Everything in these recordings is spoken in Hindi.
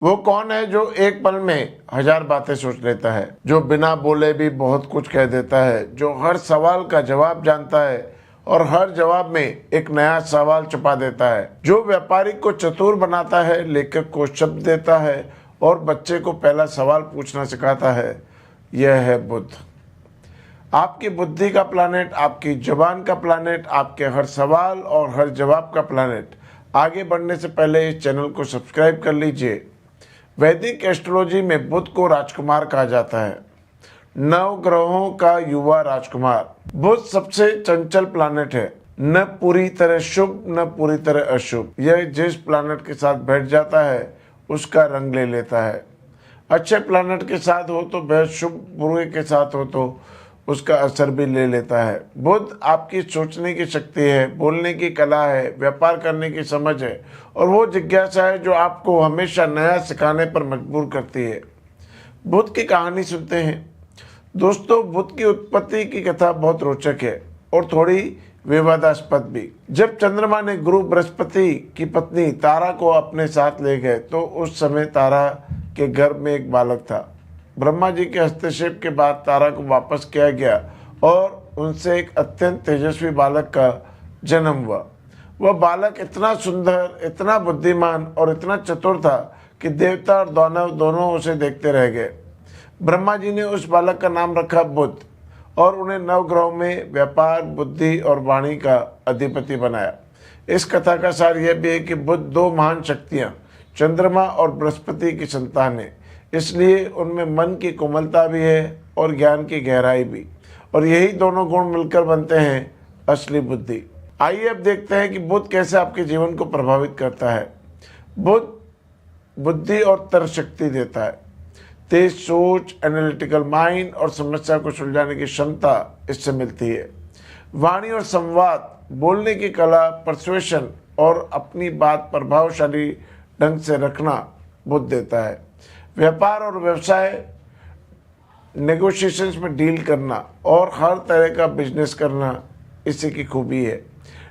वो कौन है जो एक पल में हजार बातें सोच लेता है, जो बिना बोले भी बहुत कुछ कह देता है, जो हर सवाल का जवाब जानता है और हर जवाब में एक नया सवाल छुपा देता है, जो व्यापारी को चतुर बनाता है, लेखक को शब्द देता है और बच्चे को पहला सवाल पूछना सिखाता है, यह है बुद्ध। आपकी बुद्धि का प्लानेट, आपकी जुबान का प्लानेट, आपके हर सवाल और हर जवाब का प्लानेट। आगे बढ़ने से पहले इस चैनल को सब्सक्राइब कर लीजिए। वैदिक एस्ट्रोलॉजी में बुध को राजकुमार कहा जाता है, नव ग्रहों का युवा राजकुमार। बुध सबसे चंचल प्लानेट है, न पूरी तरह शुभ न पूरी तरह अशुभ। यह जिस प्लानेट के साथ बैठ जाता है उसका रंग ले लेता है। अच्छे प्लानेट के साथ हो तो बेहद शुभ, बुरे के साथ हो तो उसका असर भी ले लेता है। बुध आपकी सोचने की शक्ति है, बोलने की कला है, व्यापार करने की समझ है और वो जिज्ञासा है जो आपको हमेशा नया सिखाने पर मजबूर करती है। बुध की कहानी सुनते हैं। दोस्तों, बुध की उत्पत्ति की कथा बहुत रोचक है और थोड़ी विवादास्पद भी। जब चंद्रमा ने गुरु बृहस्पति की पत्नी तारा को अपने साथ ले गए तो उस समय तारा के गर्भ में एक बालक था। ब्रह्मा जी के हस्तक्षेप के बाद तारा को वापस किया गया और उनसे एक अत्यंत तेजस्वी बालक का जन्म हुआ। वह बालक इतना सुंदर, इतना बुद्धिमान और इतना चतुर था कि देवता और दानव दोनों उसे देखते रह गए। ब्रह्मा जी ने उस बालक का नाम रखा बुध और उन्हें नवग्रहों में व्यापार, बुद्धि और वाणी का अधिपति बनाया। इस कथा का सार यह भी है कि बुध दो महान शक्तियाँ चंद्रमा और बृहस्पति की संतान है, इसलिए उनमें मन की कोमलता भी है और ज्ञान की गहराई भी, और यही दोनों गुण मिलकर बनते हैं असली बुद्धि। आइए अब देखते हैं कि बुध कैसे आपके जीवन को प्रभावित करता है। बुध बुद्धि और तर्क शक्ति देता है। तेज सोच, एनालिटिकल माइंड और समस्या को सुलझाने की क्षमता इससे मिलती है। वाणी और संवाद, बोलने की कला, परसुएशन और अपनी बात प्रभावशाली ढंग से रखना बुध देता है। व्यापार और व्यवसाय, नेगोशिएशंस में डील करना और हर तरह का बिजनेस करना इसी की खूबी है।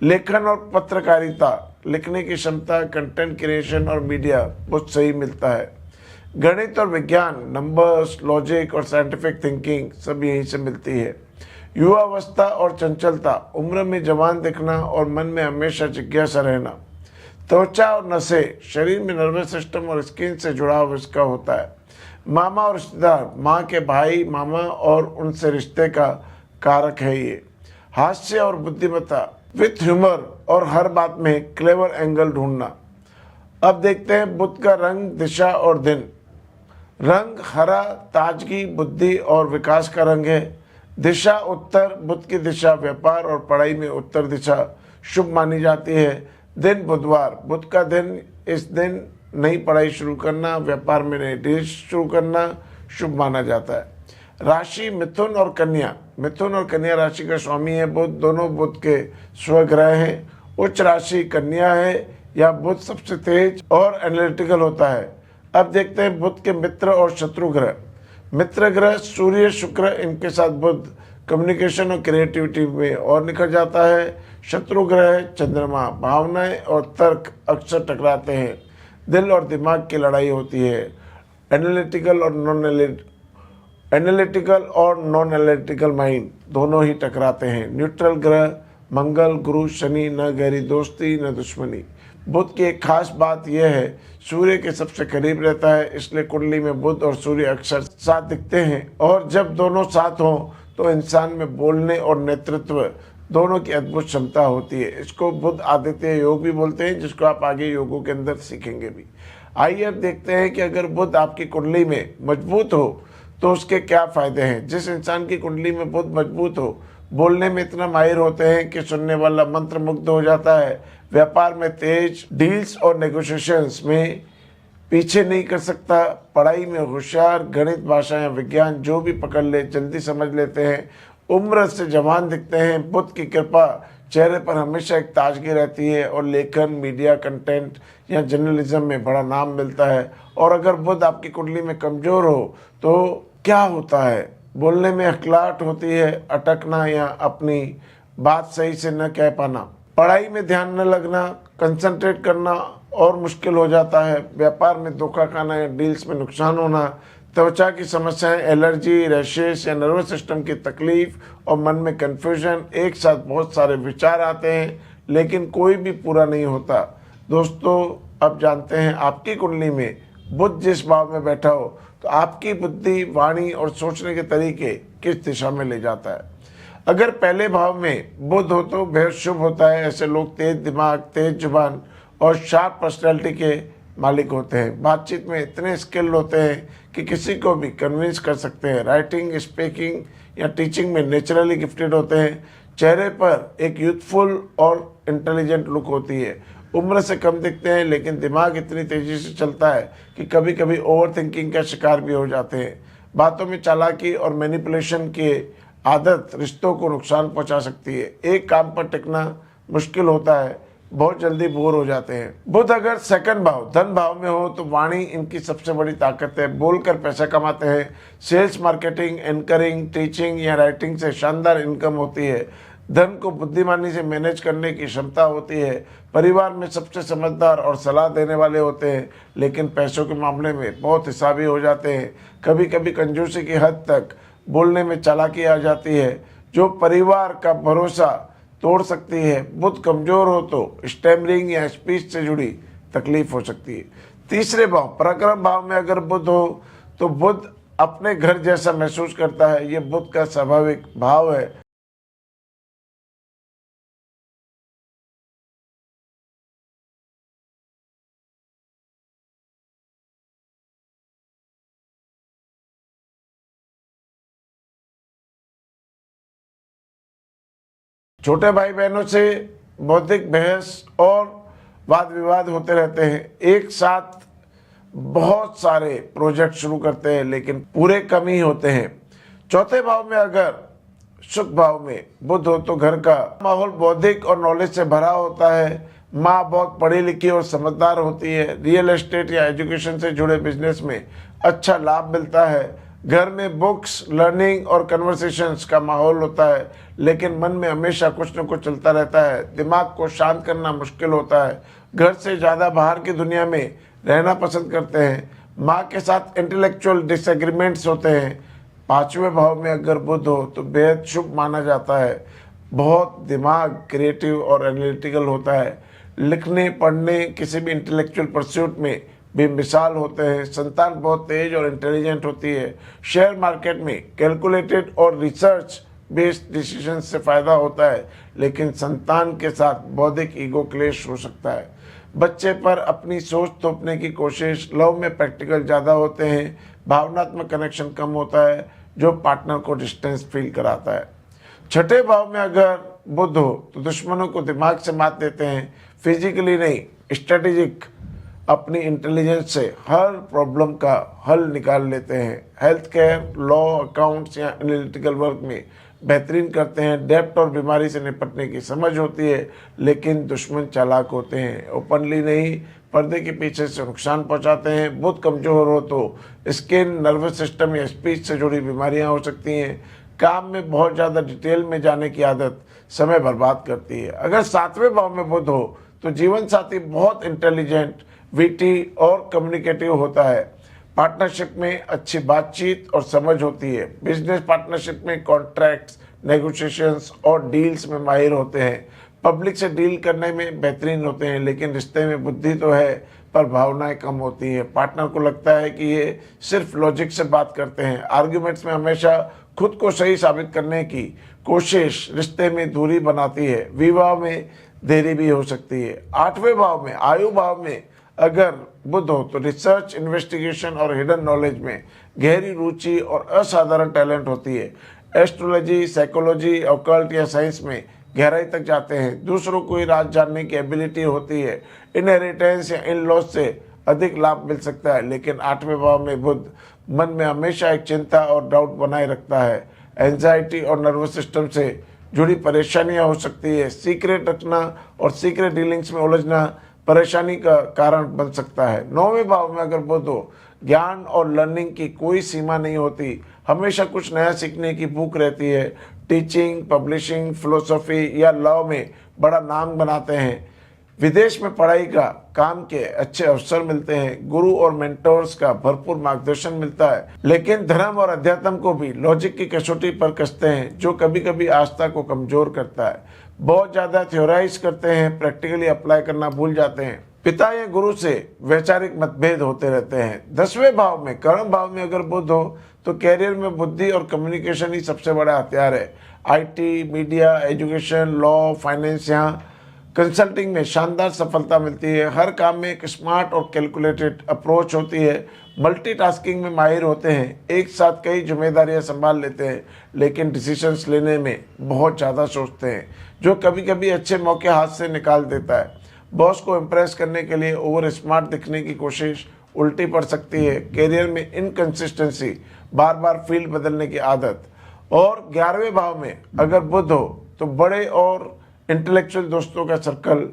लेखन और पत्रकारिता, लिखने की क्षमता, कंटेंट क्रिएशन और मीडिया बहुत सही मिलता है। गणित और विज्ञान, नंबर्स, लॉजिक और साइंटिफिक थिंकिंग सब यहीं से मिलती है। युवावस्था और चंचलता, उम्र में जवान दिखना और मन में हमेशा जिज्ञासा रहना। त्वचा और नसें, शरीर में नर्वस सिस्टम और स्किन से जुड़ाव इसका होता है। मामा और रिश्तेदार, माँ के भाई, मामा और उनसे रिश्ते का कारक है ये। हास्य और बुद्धिमत्ता, विथ ह्यूमर और हर बात में क्लेवर एंगल ढूंढना। अब देखते हैं बुध का रंग, दिशा और दिन। रंग हरा ताजगी, बुद्धि और विकास का रंग है। दिशा उत्तर, बुध की दिशा व्यापार और पढ़ाई में उत्तर दिशा शुभ मानी जाती है। दिन बुधवार, बुध का दिन, इस दिन नई पढ़ाई शुरू करना, व्यापार में नई डील शुरू करना शुभ माना जाता है। राशि मिथुन और कन्या, मिथुन और कन्या राशि का स्वामी है बुध, दोनों बुध के स्वग्रह हैं। उच्च राशि कन्या है या बुध सबसे तेज और एनालिटिकल होता है। अब देखते हैं बुध के मित्र और शत्रु ग्रह। मित्र ग्रह सूर्य, शुक्र, इनके साथ बुध कम्युनिकेशन और क्रिएटिविटी में और निखर जाता है। शत्रु ग्रह चंद्रमा, भावनाएं और तर्क अक्सर टकराते हैं। दिल और दिमाग की लड़ाई होती है। एनालिटिकल और नॉन एनालिटिकल माइंड दोनों ही टकराते हैं। न्यूट्रल ग्रह मंगल, गुरु, शनि, न गहरी दोस्ती न दुश्मनी। बुध की एक खास बात यह है, सूर्य के सबसे करीब रहता है, इसलिए कुंडली में बुध और सूर्य अक्सर साथ दिखते हैं और जब दोनों साथ हों तो इंसान में बोलने और नेतृत्व दोनों की अद्भुत क्षमता होती है। इसको बुध आदित्य योग भी बोलते हैं, जिसको आप आगे योगों के अंदर सीखेंगे भी। आइए अब देखते हैं कि अगर बुध आपकी कुंडली में मजबूत हो तो उसके क्या फायदे हैं। जिस इंसान की कुंडली में बुध मजबूत हो, बोलने में इतना माहिर होते हैं कि सुनने वाला मंत्र मुग्ध हो जाता है। व्यापार में तेज, डील्स और नेगोशिएशंस में पीछे नहीं कर सकता। पढ़ाई में होशियार, गणित, भाषा या विज्ञान जो भी पकड़ ले जल्दी समझ लेते हैं। उम्र से जवान दिखते हैं। बुध की कृपा, चेहरे पर हमेशा एक ताजगी रहती है और लेखन, मीडिया, कंटेंट या जर्नलिज्म में बड़ा नाम मिलता है। और अगर बुध आपकी कुंडली में कमजोर हो तो क्या होता है, बोलने में हकलाहट होती है, अटकना या अपनी बात सही से न कह पाना, पढ़ाई में ध्यान न लगना, कंसंट्रेट करना और मुश्किल हो जाता है। व्यापार में धोखा खाना या डील्स में नुकसान होना, त्वचा की समस्याएं, एलर्जी, रैशेस या नर्वस सिस्टम की तकलीफ और मन में कन्फ्यूजन, एक साथ बहुत सारे विचार आते हैं लेकिन कोई भी पूरा नहीं होता। दोस्तों, अब जानते हैं आपकी कुंडली में बुध जिस भाव में बैठा हो तो आपकी बुद्धि, वाणी और सोचने के तरीके किस दिशा में ले जाता है। अगर पहले भाव में बुध हो तो बेहद शुभ होता है। ऐसे लोग तेज दिमाग, तेज जुबान और शार्प पर्सनैलिटी के मालिक होते हैं। बातचीत में इतने स्किल्ड होते हैं कि किसी को भी कन्विंस कर सकते हैं। राइटिंग, स्पीकिंग या टीचिंग में नेचुरली गिफ्टेड होते हैं। चेहरे पर एक यूथफुल और इंटेलिजेंट लुक होती है। उम्र से कम दिखते हैं लेकिन दिमाग इतनी तेजी से चलता है कि कभी कभी ओवर थिंकिंग का शिकार भी हो जाते हैं। बातों में चालाकी और मैनिपुलेशन की आदत रिश्तों को नुकसान पहुंचा सकती है। एक काम पर टिकना मुश्किल होता है, बहुत जल्दी बोर हो जाते हैं। बुध अगर सेकंड भाव, धन भाव में हो तो वाणी इनकी सबसे बड़ी ताकत है। बोलकर पैसा कमाते हैं। सेल्स, मार्केटिंग, एंकरिंग, टीचिंग या राइटिंग से शानदार इनकम होती है। धन को बुद्धिमानी से मैनेज करने की क्षमता होती है। परिवार में सबसे समझदार और सलाह देने वाले होते हैं लेकिन पैसों के मामले में बहुत हिसाबी हो जाते हैं। कभी कभी कंजूसी की हद तक बोलने में चालाकी आ जाती है जो परिवार का भरोसा तोड़ सकती है। बुध कमजोर हो तो स्टैमरिंग या स्पीच से जुड़ी तकलीफ हो सकती है। तीसरे भाव, पराक्रम भाव में अगर बुध हो तो बुध अपने घर जैसा महसूस करता है। ये बुध का स्वाभाविक भाव है। छोटे भाई बहनों से बौद्धिक बहस और वाद विवाद होते रहते हैं। एक साथ बहुत सारे प्रोजेक्ट शुरू करते हैं लेकिन पूरे कम ही होते हैं। चौथे भाव में अगर सुख भाव में बुध हो तो घर का माहौल बौद्धिक और नॉलेज से भरा होता है। माँ बहुत पढ़ी लिखी और समझदार होती है। रियल एस्टेट या एजुकेशन से जुड़े बिजनेस में अच्छा लाभ मिलता है। घर में बुक्स, लर्निंग और कन्वर्सेशंस का माहौल होता है लेकिन मन में हमेशा कुछ न कुछ चलता रहता है। दिमाग को शांत करना मुश्किल होता है। घर से ज़्यादा बाहर की दुनिया में रहना पसंद करते हैं। माँ के साथ इंटेलेक्चुअल डिसएग्रीमेंट्स होते हैं। पांचवें भाव में अगर बुध हो तो बेहद शुभ माना जाता है। बहुत दिमाग क्रिएटिव और एनालिटिकल होता है। लिखने, पढ़ने, किसी भी इंटेलेक्चुअल परस्यूट में बेमिसाल होते हैं। संतान बहुत तेज और इंटेलिजेंट होती है। शेयर मार्केट में कैलकुलेटेड और रिसर्च बेस्ड डिसीजन से फायदा होता है लेकिन संतान के साथ बौद्धिक ईगो क्लेश हो सकता है। बच्चे पर अपनी सोच थोपने की कोशिश। लव में प्रैक्टिकल ज़्यादा होते हैं। भावनात्मक कनेक्शन कम होता है जो पार्टनर को डिस्टेंस फील कराता है। छठे भाव में अगर बुध हो तो दुश्मनों को दिमाग से मात देते हैं, फिजिकली नहीं, स्ट्रेटेजिक। अपनी इंटेलिजेंस से हर प्रॉब्लम का हल निकाल लेते हैं। हेल्थ केयर, लॉ, अकाउंट्स या एनालिटिकल वर्क में बेहतरीन करते हैं। डेप्ट और बीमारी से निपटने की समझ होती है लेकिन दुश्मन चालाक होते हैं। ओपनली नहीं, पर्दे के पीछे से नुकसान पहुंचाते हैं। बुध कमजोर हो तो स्किन, नर्वस सिस्टम या स्पीच से जुड़ी बीमारियां हो सकती हैं। काम में बहुत ज़्यादा डिटेल में जाने की आदत समय बर्बाद करती है। अगर सातवें भाव में बुध हो तो जीवन साथी बहुत इंटेलिजेंट, विटी और कम्युनिकेटिव होता है। पार्टनरशिप में अच्छी बातचीत और समझ होती है। बिजनेस पार्टनरशिप में कॉन्ट्रैक्ट्स, नेगोशिएशंस और डील्स में माहिर होते हैं। पब्लिक से डील करने में बेहतरीन होते हैं लेकिन रिश्ते में बुद्धि तो है पर भावनाएं कम होती हैं। पार्टनर को लगता है कि ये सिर्फ लॉजिक से बात करते हैं। आर्ग्यूमेंट्स में हमेशा खुद को सही साबित करने की कोशिश रिश्ते में दूरी बनाती है। विवाह में देरी भी हो सकती है। आठवें भाव में, आयु भाव में अगर बुध हो तो रिसर्च, इन्वेस्टिगेशन और हिडन नॉलेज में गहरी रुचि और असाधारण टैलेंट होती है। एस्ट्रोलॉजी, साइकोलॉजी, ऑकल्ट या साइंस में गहराई तक जाते हैं। दूसरों को राज जानने की एबिलिटी होती है। इनहेरिटेंस या इन लॉज से अधिक लाभ मिल सकता है लेकिन आठवें भाव में बुध मन में हमेशा एक चिंता और डाउट बनाए रखता है। एंजाइटी और नर्वस सिस्टम से जुड़ी परेशानियां हो सकती है। सीक्रेट रखना और सीक्रेट डीलिंग्स में उलझना परेशानी का कारण बन सकता है। नौवें भाव में अगर बुध हो, ज्ञान और लर्निंग की कोई सीमा नहीं होती। हमेशा कुछ नया सीखने की भूख रहती है। टीचिंग, पब्लिशिंग, फिलोसफी या लॉ में बड़ा नाम बनाते हैं। विदेश में पढ़ाई का काम के अच्छे अवसर मिलते हैं। गुरु और मेंटोर्स का भरपूर मार्गदर्शन मिलता है, लेकिन धर्म और अध्यात्म को भी लॉजिक की कसौटी पर कसते हैं, जो कभी कभी आस्था को कमजोर करता है। बहुत ज्यादा थ्योराइज करते हैं, प्रैक्टिकली अप्लाई करना भूल जाते हैं। पिता या गुरु से वैचारिक मतभेद होते रहते हैं। 10वें भाव में, कर्म भाव में अगर बुध हो तो कैरियर में बुद्धि और कम्युनिकेशन ही सबसे बड़ा हथियार है। IT, media, education, law, finance, यहाँ कंसल्टिंग में शानदार सफलता मिलती है। हर काम में एक स्मार्ट और कैलकुलेटेड अप्रोच होती है। मल्टीटास्किंग में माहिर होते हैं, एक साथ कई जिम्मेदारियां संभाल लेते हैं, लेकिन डिसीजंस लेने में बहुत ज़्यादा सोचते हैं, जो कभी कभी अच्छे मौके हाथ से निकाल देता है। बॉस को इम्प्रेस करने के लिए ओवर स्मार्ट दिखने की कोशिश उल्टी पड़ सकती है। करियर में इनकंसिस्टेंसी, बार बार फील्ड बदलने की आदत। और 11वें भाव में अगर बुध हो तो बड़े और इंटेलेक्चुअल दोस्तों का सर्कल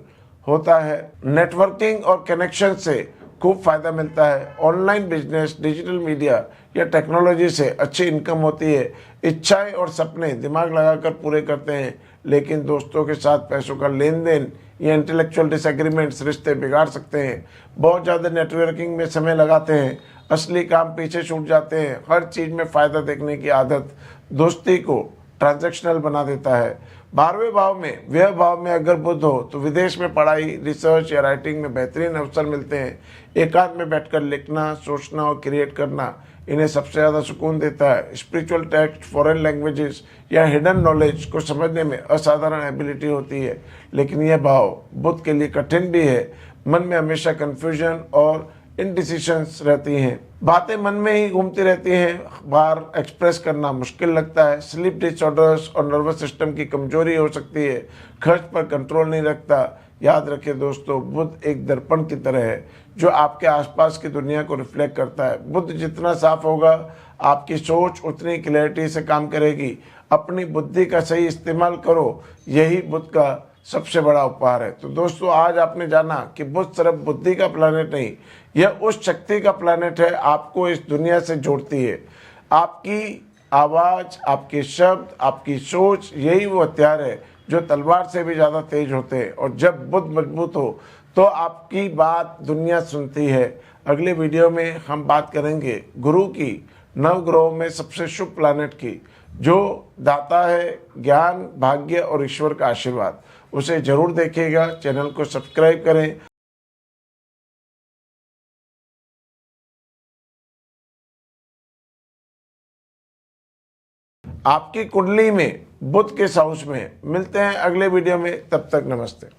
होता है। नेटवर्किंग और कनेक्शन से खूब फायदा मिलता है। ऑनलाइन बिजनेस, डिजिटल मीडिया या टेक्नोलॉजी से अच्छी इनकम होती है। इच्छाएं और सपने दिमाग लगाकर पूरे करते हैं, लेकिन दोस्तों के साथ पैसों का लेन देन या इंटेलेक्चुअल डिसएग्रीमेंट्स रिश्ते बिगाड़ सकते हैं। बहुत ज़्यादा नेटवर्किंग में समय लगाते हैं, असली काम पीछे छूट जाते हैं। हर चीज़ में फ़ायदा देखने की आदत दोस्ती को ट्रांजैक्शनल बना देता है। 12वें भाव में, व्यय भाव में अगर बुध हो तो विदेश में पढ़ाई, रिसर्च या राइटिंग में बेहतरीन अवसर मिलते हैं। एकांत में बैठकर लिखना, सोचना और क्रिएट करना इन्हें सबसे ज़्यादा सुकून देता है। स्पिरिचुअल टेक्स्ट, फॉरेन लैंग्वेजेस या हिडन नॉलेज को समझने में असाधारण एबिलिटी होती है, लेकिन यह भाव बुध के लिए कठिन भी है। मन में हमेशा कन्फ्यूजन और इनडिसिशंस रहती हैं, बातें मन में ही घूमती रहती हैं, बाहर एक्सप्रेस करना मुश्किल लगता है। स्लीप डिसऑर्डर्स और नर्वस सिस्टम की कमजोरी हो सकती है। खर्च पर कंट्रोल नहीं रखता। याद रखिए दोस्तों, बुध एक दर्पण की तरह है जो आपके आसपास की दुनिया को रिफ्लेक्ट करता है। बुध जितना साफ होगा, आपकी सोच उतनी क्लैरिटी से काम करेगी। अपनी बुद्धि का सही इस्तेमाल करो, यही बुध का सबसे बड़ा उपहार है। तो दोस्तों, आज आपने जाना कि बुध सिर्फ बुद्धि का प्लैनेट नहीं, यह उस शक्ति का प्लैनेट है, आपको इस दुनिया से जोड़ती है। आपकी आवाज़, आपके शब्द, आपकी सोच, यही वो हथियार है जो तलवार से भी ज़्यादा तेज होते हैं। और जब बुध मजबूत हो तो आपकी बात दुनिया सुनती है। अगले वीडियो में हम बात करेंगे गुरु की, नवग्रहों में सबसे शुभ प्लैनेट की, जो दाता है ज्ञान, भाग्य और ईश्वर का आशीर्वाद। उसे जरूर देखिएगा। चैनल को सब्सक्राइब करें। आपकी कुंडली में बुध के हाउस में मिलते हैं अगले वीडियो में। तब तक नमस्ते।